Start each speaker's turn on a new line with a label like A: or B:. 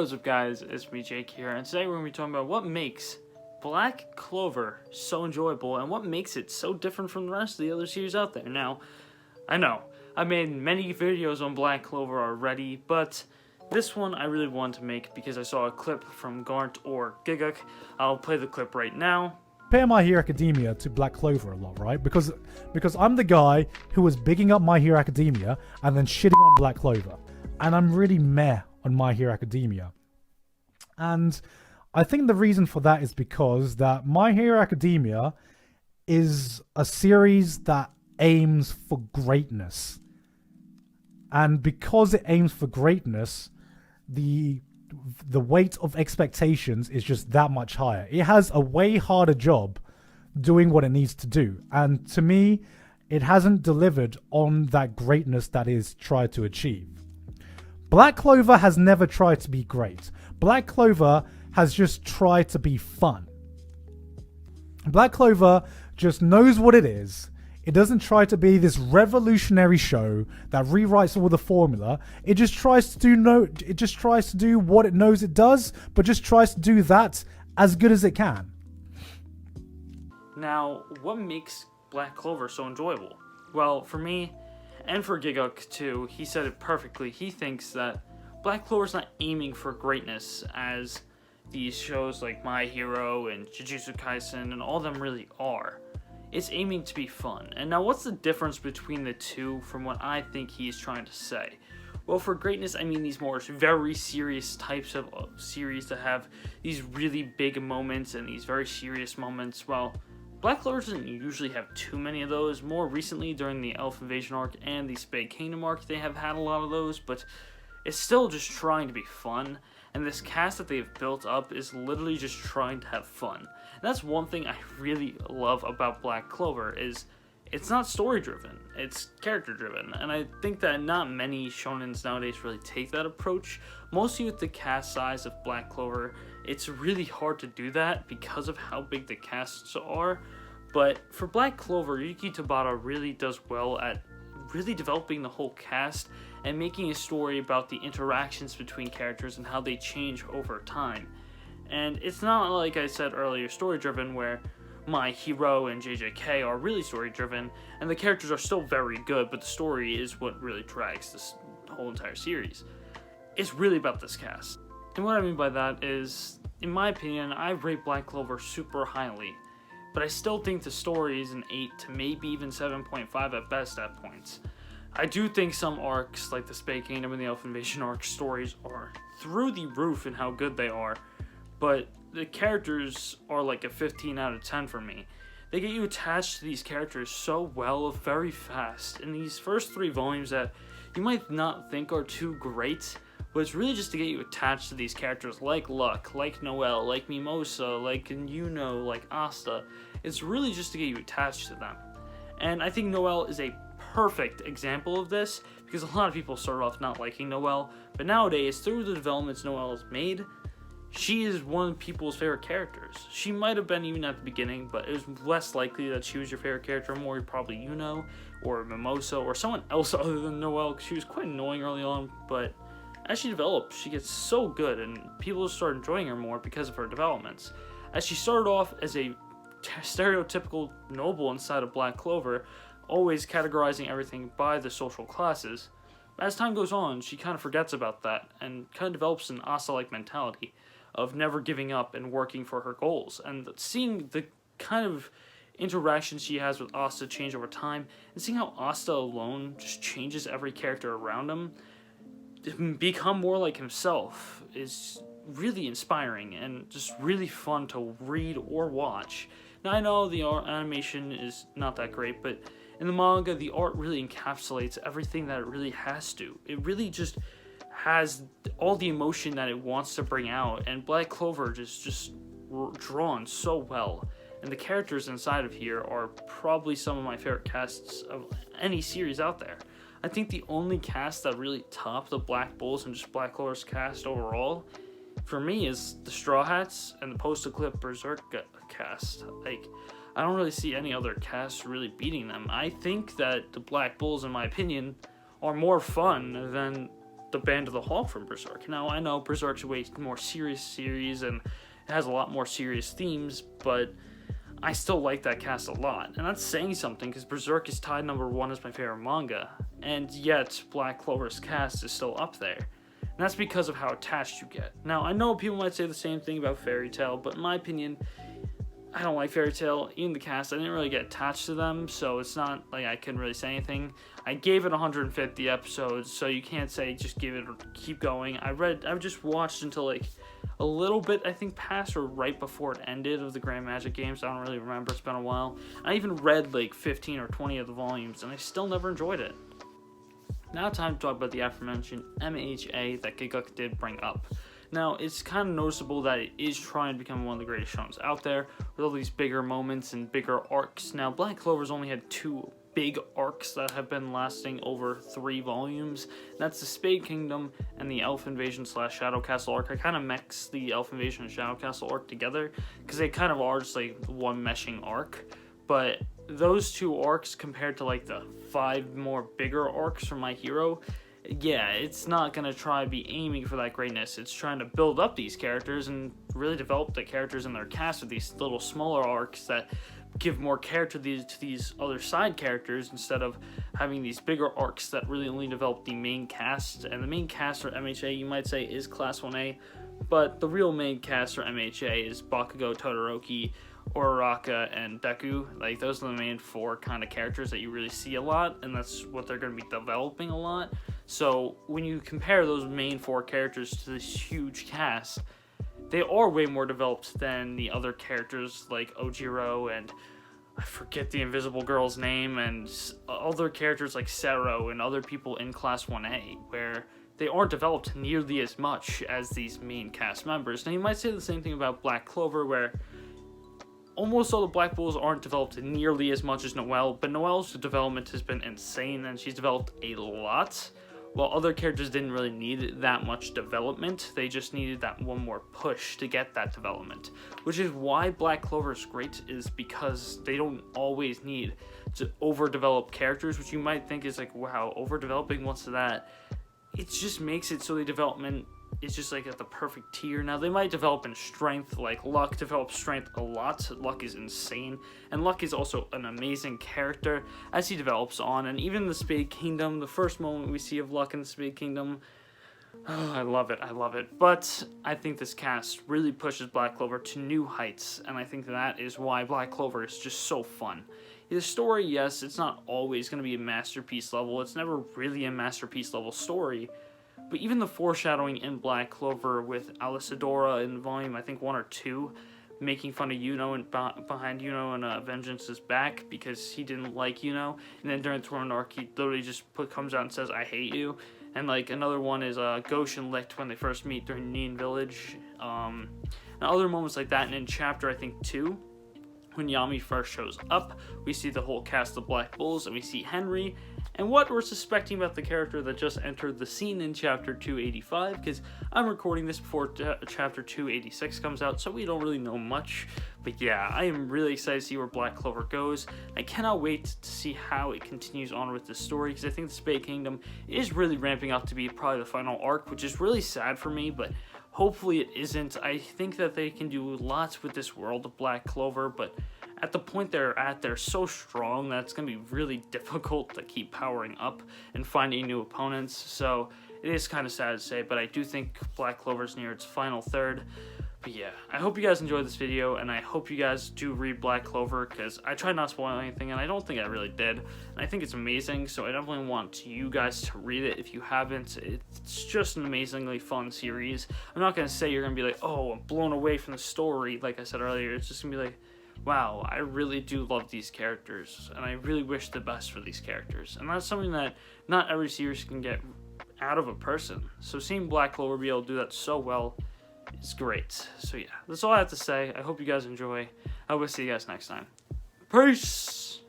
A: What's up guys, it's me Jake here, and today we're going to be talking about what makes Black Clover so enjoyable and what makes it so different from the rest of the other series out there. Now, I know, I've made many videos on Black Clover already, but this one I really wanted to make because I saw a clip from Garnt or Giguk. I'll play the clip right now.
B: Compare My Hero Academia to Black Clover a lot, right? Because I'm the guy who was bigging up My Hero Academia and then shitting on Black Clover. And I'm really meh on My Hero Academia. And I think the reason for that is because that My Hero Academia is a series that aims for greatness. And because it aims for greatness, the weight of expectations is just that much higher. It has a way harder job doing what it needs to do. And to me, it hasn't delivered on that greatness that is tried to achieve. Black Clover has never tried to be great. Black Clover has just tried to be fun. Black Clover just knows what it is. It doesn't try to be this revolutionary show that rewrites all the formula. It just tries to do what it knows it does, but just tries to do that as good as it can.
A: Now, what makes Black Clover so enjoyable? Well, for me, and for Giguk too, he said it perfectly. He thinks that Black Clover's not aiming for greatness as these shows like My Hero and Jujutsu Kaisen and all of them really are. It's aiming to be fun. And now what's the difference between the two from what I think he's trying to say? Well, for greatness, I mean these more very serious types of series that have these really big moments and these very serious moments. Well, Black Clover doesn't usually have too many of those. More recently, during the Elf Invasion arc and the Spade Kingdom arc, they have had a lot of those, but it's still just trying to be fun. And this cast that they've built up is literally just trying to have fun. And that's one thing I really love about Black Clover is it's not story-driven, it's character-driven. And I think that not many shonens nowadays really take that approach. Mostly with the cast size of Black Clover, it's really hard to do that because of how big the casts are. But for Black Clover, Yuki Tabata really does well at really developing the whole cast and making a story about the interactions between characters and how they change over time. And it's not, like I said earlier, story-driven where My Hero and JJK are really story-driven, and the characters are still very good, but the story is what really drags this whole entire series. It's really about this cast. And what I mean by that is, in my opinion, I rate Black Clover super highly, but I still think the story is an 8 to maybe even 7.5 at best at points. I do think some arcs, like the Spade Kingdom and the Elf Invasion arc stories, are through the roof in how good they are, but the characters are like a 15 out of 10 for me. They get you attached to these characters so well, very fast. In these first 3 volumes that you might not think are too great, but it's really just to get you attached to these characters like Luck, like Noelle, like Mimosa, like Yuno, like Asta. It's really just to get you attached to them. And I think Noelle is a perfect example of this, because a lot of people started off not liking Noelle, but nowadays, through the developments Noelle has made, she is one of people's favorite characters. She might have been even at the beginning, but it was less likely that she was your favorite character, more probably Yuno, or Mimosa, or someone else other than Noelle, because she was quite annoying early on, but as she develops, she gets so good, and people start enjoying her more because of her developments. As she started off as a stereotypical noble inside of Black Clover, always categorizing everything by the social classes, as time goes on, she kind of forgets about that, and kind of develops an Asta-like mentality of never giving up and working for her goals. And seeing the kind of interactions she has with Asta change over time, and seeing how Asta alone just changes every character around him, become more like himself, is really inspiring and just really fun to read or watch. Now I know the animation is not that great, but in the manga, the art really encapsulates everything that it really has to. It really just has all the emotion that it wants to bring out, and Black Clover is just drawn so well. And the characters inside of here are probably some of my favorite casts of any series out there. I think the only cast that really topped the Black Bulls and just Black Clover's cast overall, for me, is the Straw Hats and the Post-Eclipse Berserk cast. Like, I don't really see any other cast really beating them. I think that the Black Bulls, in my opinion, are more fun than the Band of the Hawk from Berserk. Now, I know Berserk's a way more serious series, and it has a lot more serious themes, but I still like that cast a lot. And that's saying something, because Berserk is tied #1 as my favorite manga, and yet Black Clover's cast is still up there. And that's because of how attached you get. Now, I know people might say the same thing about Fairy Tail, but in my opinion, I don't like Fairy Tail. Even the cast, I didn't really get attached to them, so it's not like I couldn't really say anything. I gave it 150 episodes, so you can't say just give it or keep going. I've just watched until like a little bit, I think, past or right before it ended of the Grand Magic Games. I don't really remember. It's been a while. I even read like 15 or 20 of the volumes, and I still never enjoyed it. Now time to talk about the aforementioned MHA that Giguk did bring up. Now, it's kind of noticeable that it is trying to become one of the greatest shonens out there, with all these bigger moments and bigger arcs. Now, Black Clover's only had 2 big arcs that have been lasting over 3 volumes. That's the Spade Kingdom and the Elf Invasion / Shadow Castle arc. I kind of mix the Elf Invasion and Shadow Castle arc together, because they kind of are just like one meshing arc. But those 2 arcs compared to like the 5 more bigger arcs from My Hero, yeah, it's not going to try to be aiming for that greatness. It's trying to build up these characters and really develop the characters in their cast with these little smaller arcs that give more character to these other side characters, instead of having these bigger arcs that really only develop the main cast. And the main cast, or MHA, you might say, is Class 1A, but the real main cast, or MHA, is Bakugo, Todoroki, Uraraka, and Deku. Like, those are the main 4 kind of characters that you really see a lot, and that's what they're going to be developing a lot. So when you compare those main 4 characters to this huge cast, they are way more developed than the other characters like Ojiro, and I forget the Invisible Girl's name, and other characters like Sero and other people in Class 1A, where they aren't developed nearly as much as these main cast members. Now, you might say the same thing about Black Clover, where almost all the Black Bulls aren't developed nearly as much as Noelle, but Noelle's development has been insane, and she's developed a lot, while other characters didn't really need that much development. They just needed that one more push to get that development, which is why Black Clover is great, is because they don't always need to overdevelop characters, which you might think is like, wow, overdeveloping, what's that? It just makes it so the development is just like at the perfect tier. Now, they might develop in strength, like Luck develops strength a lot. Luck is insane, and Luck is also an amazing character as he develops on. And even the Spade Kingdom, the first moment we see of Luck in the Spade Kingdom, oh, I love it. But I think this cast really pushes Black Clover to new heights, and I think that is why Black Clover is just so fun. The story, yes, it's not always going to be a masterpiece level. It's never really a masterpiece level story. But even the foreshadowing in Black Clover with Alisadora in volume, I think 1 or 2, making fun of Yuno and behind Yuno and Vengeance's back because he didn't like Yuno. And then during the tournament arc, he literally just comes out and says, "I hate you." And like another one is Goshen licked when they first meet during Nien Village. And other moments like that. And in chapter, I think 2, when Yami first shows up, we see the whole cast of Black Bulls, and we see Henry, and what we're suspecting about the character that just entered the scene in chapter 285, because I'm recording this before chapter 286 comes out, so we don't really know much. But yeah, I am really excited to see where Black Clover goes. I cannot wait to see how it continues on with the story, because I think the Spade Kingdom is really ramping up to be probably the final arc, which is really sad for me, but hopefully it isn't. I think that they can do lots with this world of Black Clover, but at the point they're at, they're so strong that it's going to be really difficult to keep powering up and finding new opponents. So it is kind of sad to say, but I do think Black Clover's near its final third. But yeah, I hope you guys enjoyed this video, and I hope you guys do read Black Clover, because I tried not to spoil anything, and I don't think I really did. And I think it's amazing, so I definitely want you guys to read it if you haven't. It's just an amazingly fun series. I'm not going to say you're going to be like, oh, I'm blown away from the story, like I said earlier. It's just going to be like, wow, I really do love these characters, and I really wish the best for these characters. And that's something that not every series can get out of a person. So seeing Black Clover be able to do that so well is great. So yeah, that's all I have to say. I hope you guys enjoy. I will see you guys next time. Peace!